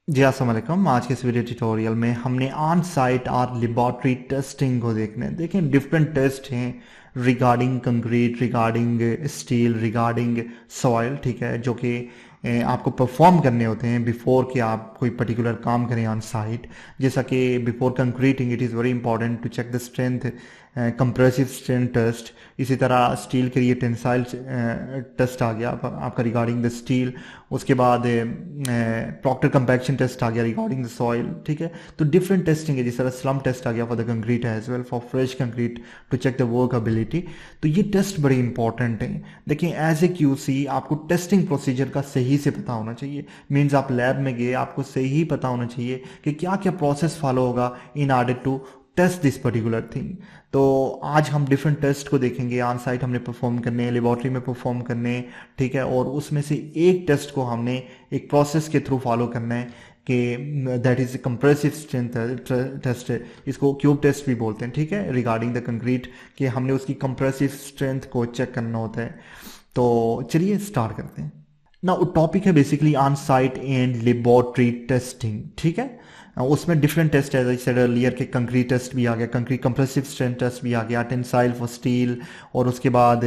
जी अस्सलाम वालेकुम। आज के इस वीडियो ट्यूटोरियल में हमने ऑन साइट और लेबोरेटरी टेस्टिंग को देखना है। देखें डिफरेंट टेस्ट हैं regarding concrete, regarding steel, regarding soil, ठीक है, जो कि आपको परफॉर्म करने होते हैं बिफोर कि आप कोई पर्टिकुलर काम करें ऑन साइट। जैसा कि before concreting it is very important to check the strength, compressive strength test. इसी तरह स्टील के लिए टेंसाइल टेस्ट आ गया आपका रिगार्डिंग द स्टील। उसके बाद प्रॉक्टर कंपैक्शन टेस्ट आ गया रिगार्डिंग द सॉइल, ठीक है। तो डिफरेंट टेस्टिंग है, जिस तरह स्लम टेस्ट आ गया for the concrete as well, for fresh concrete to check the workability. तो ये टेस्ट बड़े इंपॉर्टेंट हैं। देखिए एज ए क्यूसी आपको टेस्टिंग प्रोसीजर का सही से पता होना चाहिए। मीन्स आप लैब में गए, आपको सही पता होना चाहिए कि क्या क्या प्रोसेस फॉलो होगा in order to test this particular thing. तो आज हम डिफरेंट टेस्ट को देखेंगे। ऑन साइट हमने परफॉर्म करने हैं, लेबोरेटरी में परफॉर्म करने हैं, ठीक है। और उसमें से एक टेस्ट को हमने एक प्रोसेस के थ्रू फॉलो करना है कि that is compressive strength test. इसको क्यूब टेस्ट भी बोलते हैं, ठीक है, रिगार्डिंग द कंक्रीट, कि हमने उसकी कंप्रेसिव स्ट्रेंथ को चेक करना होता है। तो चलिए स्टार्ट करते हैं ना। टॉपिक है basically on site and laboratory testing, ठीक है। उसमें डिफरेंट टेस्ट है, जैसे अर्लियर के कंक्रीट टेस्ट भी आ गया, कंक्रीट कंप्रेसिव स्ट्रेंथ टेस्ट भी आ गया, टेंसाइल फॉर स्टील, और उसके बाद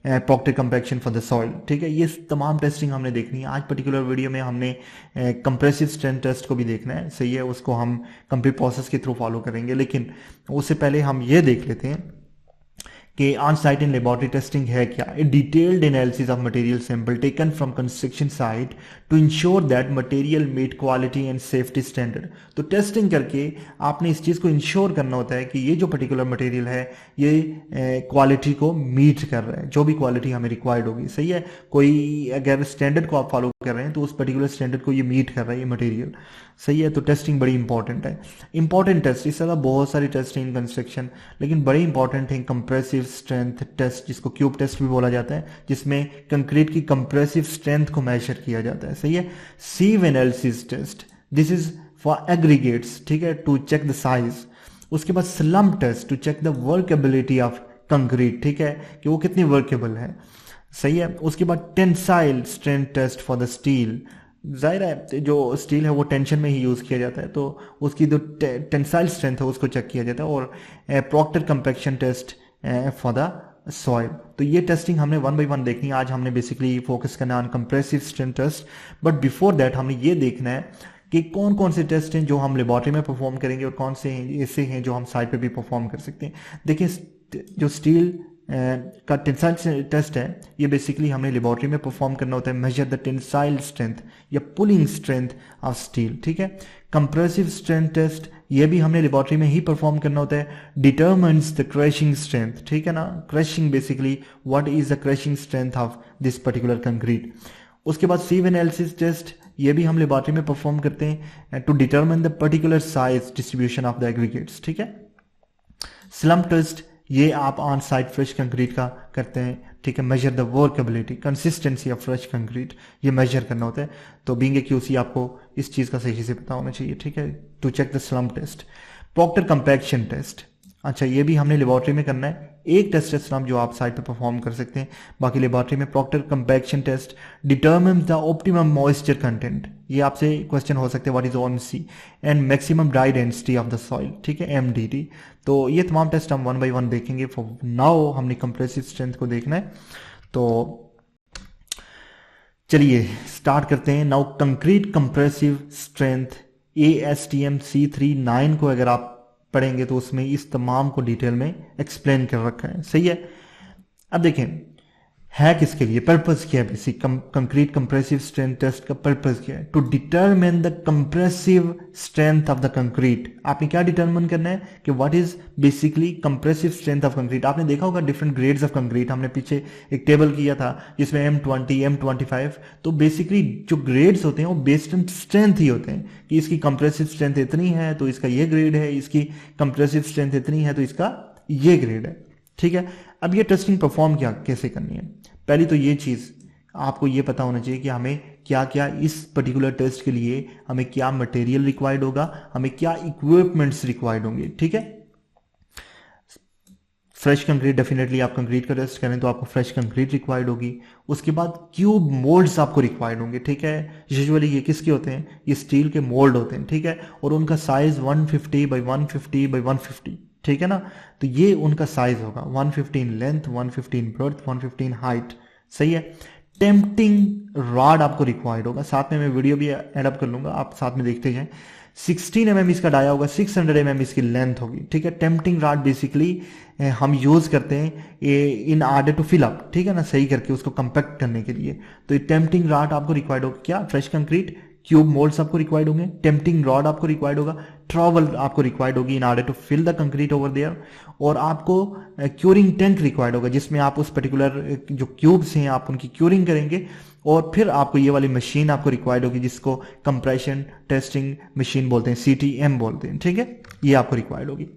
Proctor compaction for the soil, ठीक है। ये तमाम टेस्टिंग हमने देखनी है। आज पर्टिकुलर वीडियो में हमने कंप्रेसिव स्ट्रेंथ टेस्ट को भी देखना है, सही है। उसको हम कंप्लीट प्रोसेस के थ्रू फॉलो करेंगे, लेकिन उससे पहले हम ये देख लेते हैं कि on site in laboratory testing है क्या। A detailed analysis of material sample taken from construction site to ensure that material meet quality and safety standard. तो टेस्टिंग करके आपने इस चीज़ को इंश्योर करना होता है कि ये जो पर्टिकुलर मटेरियल है ये क्वालिटी को मीट कर रहा है, जो भी क्वालिटी हमें रिक्वायर्ड होगी, सही है। कोई अगर स्टैंडर्ड को आप फॉलो कर रहे हैं तो उस पर्टिकुलर स्टैंडर्ड को ये मीट कर रहा है ये मटेरियल, सही है। तो टेस्टिंग बड़ी इंपॉर्टेंट है। इंपॉर्टेंट टेस्ट, इस तरह बहुत सारी टेस्ट हैं इन कंस्ट्रक्शन, लेकिन बड़े इंपॉर्टेंट है कंप्रेसिव स्ट्रेंथ टेस्ट, जिसको क्यूब टेस्ट भी बोला जाता है, जिसमें कंक्रीट की कंप्रेसिव स्ट्रेंथ को मेजर किया जाता है, सही है। Sieve analysis test, this is for aggregates, ठीक है, टू चेक द साइज। उसके बाद slump test to check the workability of concrete, ठीक है, कि वो कितनी वर्केबल है, सही है। उसके बाद tensile strength test for the steel. जाहिर है जो स्टील है वो टेंशन में ही यूज़ किया जाता है, तो उसकी जो टेंसाइल स्ट्रेंथ है उसको चेक किया जाता है। और Proctor compaction test for the soil. तो ये टेस्टिंग हमने वन बाई वन देखनी है। आज हमने बेसिकली फोकस करना है on compressive strength test, but before that हमने ये देखना है कि कौन कौन से टेस्ट हैं जो हम लेबोरेटरी में परफॉर्म करेंगे और कौन से ऐसे हैं जो हम साइट पे भी परफॉर्म कर सकते हैं। देखिए जो स्टील का टेंसाइल टेस्ट है ये बेसिकली हमने लेबोरेटरी में परफॉर्म करना होता है, मेजर द टेंसाइल स्ट्रेंथ या पुलिंग स्ट्रेंथ ऑफ स्टील, ठीक है। कंप्रेसिव स्ट्रेंथ टेस्ट ये भी हमने लेबोरेटरी में ही परफॉर्म करना होता है, डिटरमिन्स द क्रशिंग स्ट्रेंथ, ठीक है ना। Crushing basically what is the crushing strength of this particular concrete. उसके बाद सीव एनालिसिस टेस्ट ये भी हम लेबोरेटरी में परफॉर्म करते हैं to determine the particular size distribution of the aggregates, ठीक है। स्लम टेस्ट ये आप ऑन साइट फ्रेश कंक्रीट का करते हैं, ठीक है। Measure the workability, consistency of fresh concrete, ये मेजर करना होता है। तो बीइंग ए क्यूसी आपको इस चीज़ का सही से पता होना चाहिए, ठीक है, to check the slump test. Proctor compaction test, अच्छा ये भी हमने लेबोरेटरी में करना है। एक टेस्ट है स्लम जो आप साइट पे परफॉर्म कर सकते हैं, बाकी लेबोरेटरी में। Proctor compaction test determine the optimum moisture content, ये आपसे क्वेश्चन हो सकते हैं what is OMC, and maximum dry density of the soil, ठीक है, एमडीटी। तो ये तमाम टेस्ट हम वन बाई वन देखेंगे। फॉर नाउ हमने कंप्रेसिव स्ट्रेंथ को देखना है, तो चलिए स्टार्ट करते हैं। Now concrete compressive strength ASTM C39 को अगर आप पढ़ेंगे तो उसमें इस तमाम को डिटेल में एक्सप्लेन कर रखा है, सही है। अब देखें है किसके लिए, पर्पस क्या है basic concrete compressive strength test का पर्पस क्या है, to determine the compressive strength of the concrete. आपने क्या डिटरमिन करना है कि what is basically compressive strength of concrete. आपने देखा होगा डिफरेंट ग्रेड्स ऑफ कंक्रीट, हमने पीछे एक टेबल किया था जिसमें M20 M25, तो बेसिकली जो ग्रेड्स होते हैं वो बेस्ड ऑन स्ट्रेंथ ही होते हैं कि इसकी कंप्रेसिव स्ट्रेंथ इतनी है तो इसका ये ग्रेड है, इसकी कंप्रेसिव स्ट्रेंथ इतनी है तो इसका ये ग्रेड है, ठीक है। अब ये टेस्टिंग परफॉर्म क्या कैसे करनी है, पहली तो ये चीज़ आपको ये पता होना चाहिए कि हमें क्या क्या इस पर्टिकुलर टेस्ट के लिए हमें क्या मटेरियल रिक्वायर्ड होगा, हमें क्या इक्विपमेंट्स रिक्वायर्ड होंगे, ठीक है। फ्रेश कंक्रीट, डेफिनेटली आप कंक्रीट का टेस्ट करें तो आपको फ्रेश कंक्रीट रिक्वायर्ड होगी। उसके बाद क्यूब मोल्ड्स आपको रिक्वायर्ड होंगे, ठीक है। यूजुअली ये किसके होते हैं, ये स्टील के मोल्ड होते हैं, ठीक है, और उनका साइज 150 बाई 150 बाई 150, ठीक है ना। तो ये उनका साइज होगा 115 लेंथ, 115 ब्रेड्थ, 115 हाइट, सही है। टेम्पटिंग रॉड आपको रिक्वायर्ड होगा, साथ में मैं वीडियो भी एड अप कर लूंगा, आप साथ में देखते जाएं। 16 mm इसका डाया होगा, 600 mm इसकी लेंथ होगी, ठीक है। टेम्पटिंग रॉड बेसिकली हम यूज करते हैं in order to fill up, ठीक है ना, सही करके उसको कंपैक्ट करने के लिए। तो ये टेम्पटिंग रॉड आपको रिक्वायर्ड होगा, क्या फ्रेश कंक्रीट, क्यूब मोल्ड्स आपको रिक्वायर्ड होंगे, टेम्पटिंग रॉड आपको रिक्वायर्ड होगा, ट्रॉवल आपको रिक्वायर्ड होगी in order to fill the concrete over there, और आपको क्यूरिंग टैंक रिक्वायर्ड होगा जिसमें आप उस पर्टिकुलर जो क्यूब्स हैं आप उनकी क्यूरिंग करेंगे। और फिर आपको ये वाली मशीन आपको रिक्वायर्ड होगी जिसको कंप्रेशन टेस्टिंग मशीन बोलते हैं, CTM बोलते हैं, ठीक है, ये आपको रिक्वायर्ड होगी।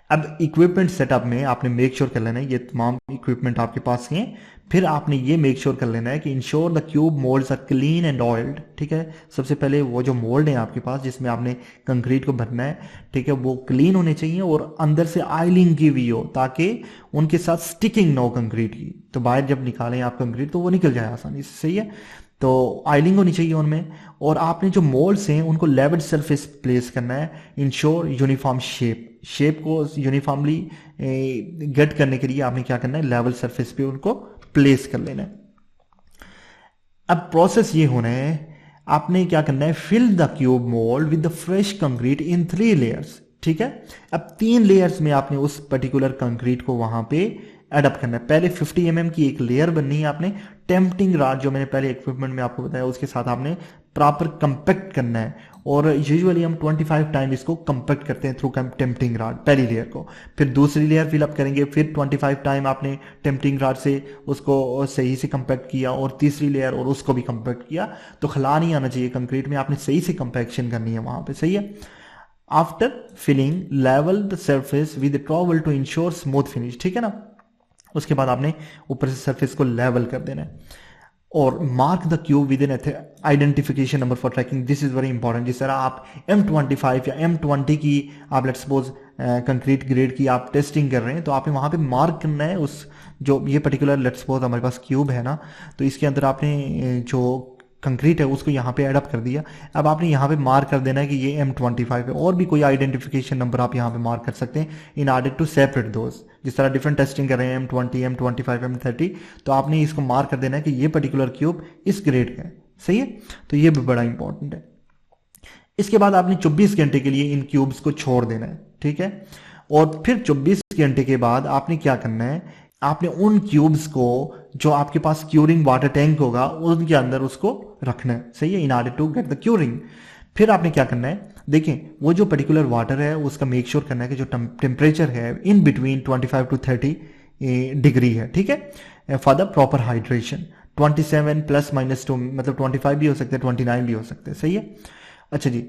अब इक्विपमेंट सेटअप में आपने मेक श्योर कर लेना है ये तमाम इक्विपमेंट आपके पास हैं। फिर आपने ये मेक श्योर कर लेना है कि ensure the cube moulds are clean and oiled, ठीक है। सबसे पहले वो जो मोल्ड है आपके पास जिसमें आपने कंक्रीट को भरना है, ठीक है, वो क्लीन होने चाहिए और अंदर से ऑयलिंग की हुई हो ताकि उनके साथ स्टिकिंग ना हो कंक्रीट की, तो बाहर जब निकालें आप कंक्रीट तो वो निकल जाए आसानी से, सही है। तो ऑयलिंग होनी चाहिए उनमें, और आपने जो मोल्ड्स हैं उनको लेवल्ड सरफेस प्लेस करना है। इंश्योर यूनिफॉर्म शेप को यूनिफॉर्मली गेट करने के लिए आपने क्या करना है, लेवल सरफेस पे उनको प्लेस कर लेना है। अब प्रोसेस ये होना है, आपने क्या करना है, fill the cube mould with the fresh concrete in 3 layers, ठीक है। अब 3 लेयर्स में आपने उस पर्टिकुलर कंक्रीट को वहां पे एडअप करना है। पहले 50 mm की एक लेयर बननी है, आपने टेम्पटिंग रॉड जो मैंने पहले इक्विपमेंट में आपको बताया उसके साथ आपने प्रॉपर कंपैक्ट करना है, और यूजुअली हम 25 टाइम इसको कंपैक्ट करते हैं थ्रू टेम्पटिंग रॉड, पहली लेयर को। फिर दूसरी लेयर फिलअप करेंगे, फिर 25 टाइम आपने टेम्पटिंग रॉड से उसको सही से कंपैक्ट किया, और तीसरी लेयर और उसको भी कंपैक्ट किया। तो खला नहीं आना चाहिए कंक्रीट में, आपने सही से कंपैक्शन करनी है वहां पे, सही है। After filling level the surface with trowel to ensure smooth finish, ठीक है ना। उसके बाद आपने ऊपर से सरफेस को लेवल कर देना है, और mark the cube with an identification number for tracking, this is very important. जिस तरह आप M25 या M20 की आप लेट्स सपोज कंक्रीट ग्रेड की आप टेस्टिंग कर रहे हैं, तो आपने वहां पे मार्क करना है उस जो ये पर्टिकुलर लेट्स सपोज हमारे पास क्यूब है ना, तो इसके अंदर आपने जो कंक्रीट है उसको यहाँ पे एडअप कर दिया। अब आपने यहाँ पे मार्क कर देना है कि ये M25 है, और भी कोई आइडेंटिफिकेशन नंबर आप यहाँ पे मार्क कर सकते हैं in order to separate those. जिस तरह डिफरेंट टेस्टिंग कर रहे हैं M20, M25, M30, तो आपने इसको मार्क कर देना है कि ये पर्टिकुलर क्यूब इस ग्रेड का है, सही है। तो ये भी बड़ा इंपॉर्टेंट है। इसके बाद आपने 24 घंटे के लिए इन क्यूब्स को छोड़ देना है, ठीक है। और फिर 24 घंटे के बाद आपने क्या करना है, आपने उन क्यूब्स को जो आपके पास क्यूरिंग वाटर टैंक होगा उनके अंदर उसको रखना है, सही है, in order to get the curing. फिर आपने क्या करना है, देखें वो जो पर्टिकुलर वाटर है उसका मेक श्योर करना है कि जो टेम्परेचर है इन बिटवीन 25 टू 30 डिग्री है, ठीक है, फॉर द प्रॉपर हाइड्रेशन। 27 ±2 मतलब 25 भी हो सकते हैं, 29 भी हो सकते हैं, सही है। अच्छा जी,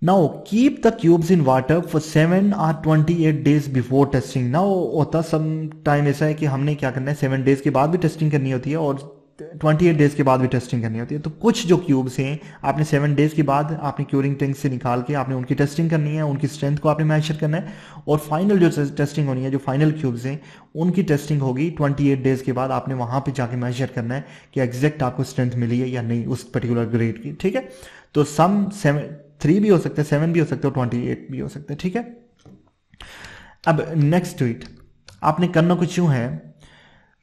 now keep the cubes in water for 7 or 28 days before testing. Now होता सम टाइम ऐसा है कि हमने क्या करना है, 7 days के बाद भी टेस्टिंग करनी होती है और 28 days के बाद भी टेस्टिंग करनी होती है। तो कुछ जो क्यूब्स हैं आपने 7 days के बाद आपने क्यूरिंग टैंक से निकाल के आपने उनकी टेस्टिंग करनी है, उनकी स्ट्रेंथ को आपने मेजर करना है, और फाइनल जो टेस्टिंग होनी है, जो फाइनल क्यूब्स हैं उनकी टेस्टिंग होगी 28 days के बाद। आपने वहां पे जाके मेजर करना है कि एग्जैक्ट आपको स्ट्रेंथ मिली है या नहीं उस पर्टिकुलर ग्रेड की, ठीक है। तो सम 3 भी हो सकते हैं, 7 भी हो सकते हैं, 28 भी हो सकते हैं, ठीक है। अब नेक्स्ट टू इट आपने करना कुछ यूं है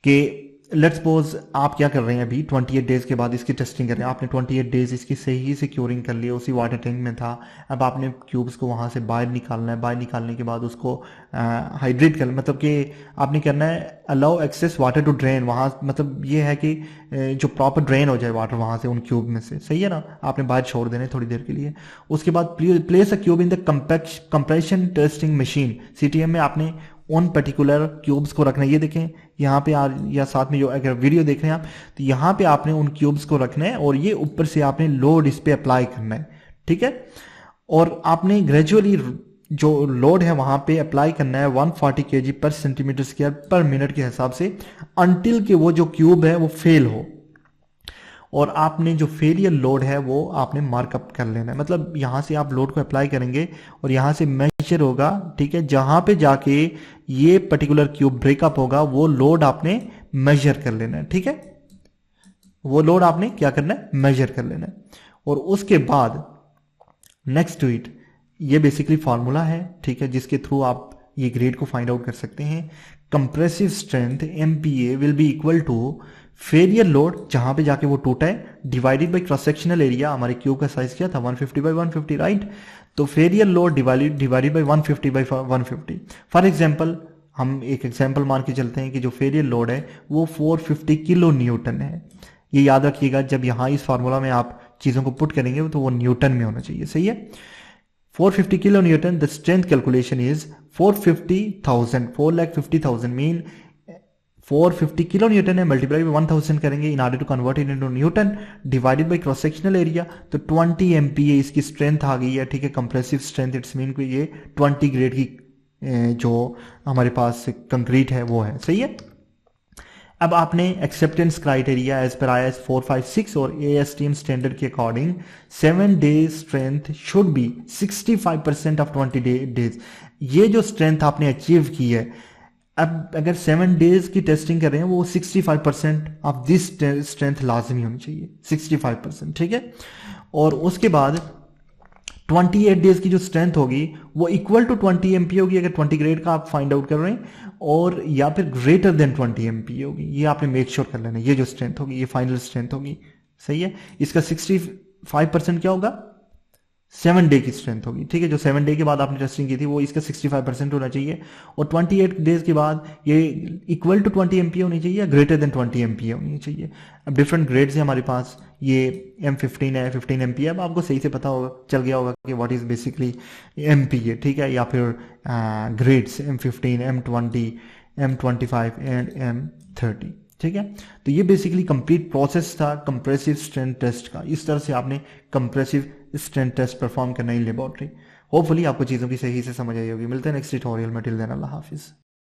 कि लेट्स सपोज आप क्या कर रहे हैं, अभी 28 डेज के बाद इसकी टेस्टिंग कर रहे हैं। आपने 28 डेज इसकी सही से क्यूरिंग कर लिया, उसी वाटर टैंक में था। अब आपने क्यूब्स को वहां से बाहर निकालना है, बाहर निकालने के बाद उसको हाइड्रेट कर, मतलब कि आपने करना है allow excess water to drain. वहां मतलब ये है कि जो प्रॉपर ड्रेन हो जाए वाटर वहां से उन क्यूब में से, सही है ना। आपने बाहर छोड़ देने थोड़ी देर के लिए। उसके बाद place a cube in the compression testing machine, CTM में आपने उन पर्टिकुलर क्यूब्स को रखना है। ये देखें यहाँ पे या साथ में जो अगर वीडियो देख रहे हैं आप, तो यहाँ पे आपने उन क्यूब्स को रखना है और ये ऊपर से आपने लोड इस पे अप्लाई करना है, ठीक है। और आपने ग्रेजुअली जो लोड है वहां पे अप्लाई करना है 140 kg पर सेंटीमीटर स्क्वायर पर मिनट के हिसाब से, अनटिल के वो जो क्यूब है वो फेल हो। और आपने जो फेलियर लोड है वो आपने मार्कअप कर लेना है। मतलब यहाँ से आप लोड को अप्लाई करेंगे और यहाँ से मेजर होगा, ठीक है, जहाँ पे जाके ये पर्टिकुलर क्यूब ब्रेकअप होगा वो लोड आपने मेजर कर लेना है, ठीक है, वो लोड आपने क्या करना है, मेजर कर लेना है। और उसके बाद नेक्स्ट टू इट, ये बेसिकली फॉर्मूला है, ठीक है, जिसके थ्रू आप ये ग्रेड को फाइंड आउट कर सकते हैं। Compressive strength MPa will be equal to failure load जहां पे जाके वो टूटा है divided by cross sectional area. हमारे क्यूब का साइज क्या था, 150 बाय 150, राइट। तो failure load divided by 150 by 150। For example हम एक एग्जांपल मान के चलते हैं कि जो फेलियर लोड है वो 450 किलो न्यूटन है। ये याद रखिएगा, जब यहाँ इस फार्मूला में आप चीजों को पुट करेंगे तो वो न्यूटन में होना चाहिए, सही है। 450 kilo newton, the strength calculation is 450,000, 4,50,000 mean 450 kilo newton है, मल्टीप्लाई बाय 1000 करेंगे in order to convert it into newton, divided by cross sectional area. तो 20 MPa इसकी स्ट्रेंथ आ गई है, ठीक है, कंप्रेसिव स्ट्रेंथ। इट्स मीन कि ये 20 ग्रेड की जो हमारे पास कंक्रीट है वो है, सही है। अब आपने acceptance criteria as per IS 456 और ASTM स्टैंडर्ड के according 7 days strength should be 65% of 20 days. ये जो स्ट्रेंथ आपने अचीव की है, अब अगर 7 डेज की टेस्टिंग कर रहे हैं वो 65% ऑफ दिस स्ट्रेंथ लाजमी होनी चाहिए, 65%, ठीक है। और उसके बाद 28 डेज की जो स्ट्रेंथ होगी वो इक्वल टू 20 MPa होगी अगर 20 ग्रेड का आप फाइंड आउट कर रहे हैं, और या फिर ग्रेटर देन 20 MPa होगी। ये आपने मेक श्योर कर लेना, ये जो स्ट्रेंथ होगी ये फाइनल स्ट्रेंथ होगी, सही है। इसका 65% क्या होगा, 7 डे की स्ट्रेंथ होगी, ठीक है। जो 7 डे के बाद आपने टेस्टिंग की थी वो इसका 65% होना चाहिए, और 28 डेज के बाद ये इक्वल टू 20 MPa होनी चाहिए या ग्रेटर देन 20 MPa होनी चाहिए। अब डिफरेंट ग्रेड्स हैं हमारे पास, ये M15 है, 15 MPa। अब आपको सही से पता होगा, चल गया होगा कि व्हाट इज बेसिकली MPa, ठीक है, या फिर grades M15, M20, M25 and M30, ठीक है। तो ये बेसिकली कंप्लीट प्रोसेस था कंप्रेसिव स्ट्रेंथ टेस्ट का। इस तरह से आपने कंप्रेसिव स्ट्रेंथ टेस्ट परफॉर्म करना है लेबोरेटरी। होपफुली आपको चीज़ों की सही से समझ आई होगी। मिलते हैं नेक्स्ट ट्यूटोरियल में, टिल देन अल्लाह हाफिज़।